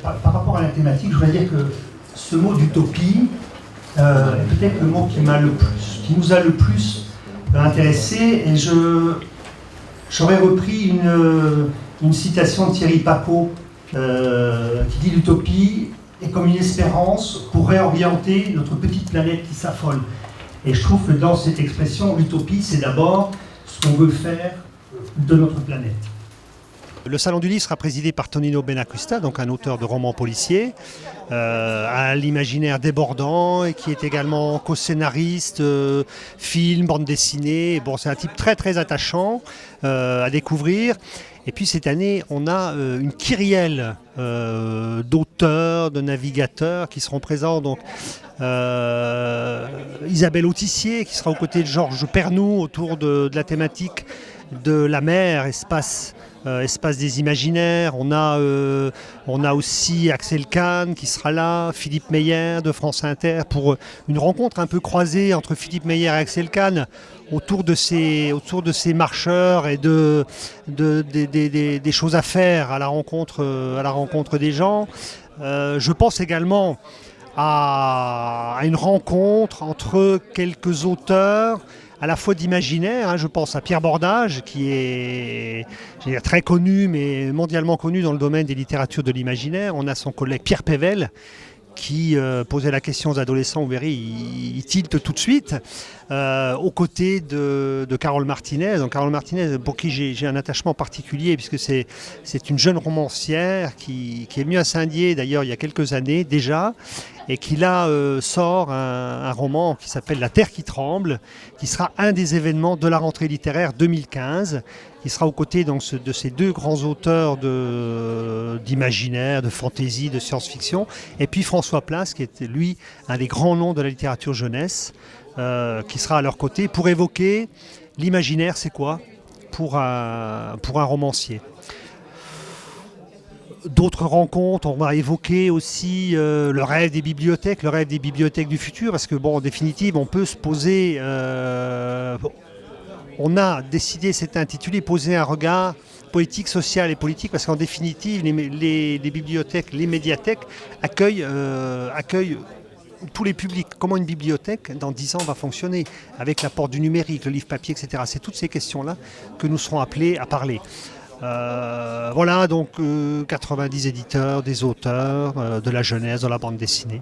par rapport à la thématique, je voudrais dire que ce mot d'utopie est peut-être le mot qui nous a le plus intéressé. Et j'aurais repris une citation de Thierry Papeau qui dit: l'utopie est comme une espérance pour réorienter notre petite planète qui s'affole. Et je trouve que dans cette expression, l'utopie, c'est d'abord ce qu'on veut faire de notre planète. Le Salon du Livre sera présidé par Tonino Benacquista, donc un auteur de romans policiers, à l'imaginaire débordant et qui est également co-scénariste, film, bande dessinée. Bon, c'est un type très très attachant à découvrir. Et puis cette année, on a une kyrielle d'auteurs, de navigateurs qui seront présents. Donc Isabelle Autissier qui sera aux côtés de Georges Pernou autour de la thématique de la mer, espace des imaginaires. On a aussi Axel Kahn qui sera là, Philippe Meyer de France Inter, pour une rencontre un peu croisée entre Philippe Meyer et Axel Kahn autour de ces marcheurs et des choses à faire à la rencontre des gens. Je pense également à une rencontre entre quelques auteurs à la fois d'imaginaire, je pense à Pierre Bordage, qui est très connu, mais mondialement connu dans le domaine des littératures de l'imaginaire. On a son collègue Pierre Pével, qui posait la question aux adolescents, vous verrez, il tilte tout de suite, aux côtés de Carole Martinez. Donc Carole Martinez, pour qui j'ai un attachement particulier, puisque c'est une jeune romancière qui est venue à Saint-Dié, d'ailleurs, il y a quelques années déjà, et qui là sort un roman qui s'appelle La Terre qui tremble, qui sera un des événements de la rentrée littéraire 2015, qui sera aux côtés donc, de ces deux grands auteurs d'imaginaire, de fantaisie, de science-fiction, et puis François Place, qui est lui un des grands noms de la littérature jeunesse, qui sera à leur côté pour évoquer l'imaginaire, c'est quoi pour un romancier. D'autres rencontres, on va évoquer aussi le rêve des bibliothèques du futur, parce que bon, en définitive, on peut se poser, on a décidé, c'est intitulé, poser un regard politique, social et politique, parce qu'en définitive, les bibliothèques, les médiathèques accueillent tous les publics. Comment une bibliothèque, dans 10 ans, va fonctionner avec l'apport du numérique, le livre papier, etc. C'est toutes ces questions-là que nous serons appelés à parler. Voilà, donc 90 éditeurs, des auteurs, de la jeunesse, de la bande dessinée.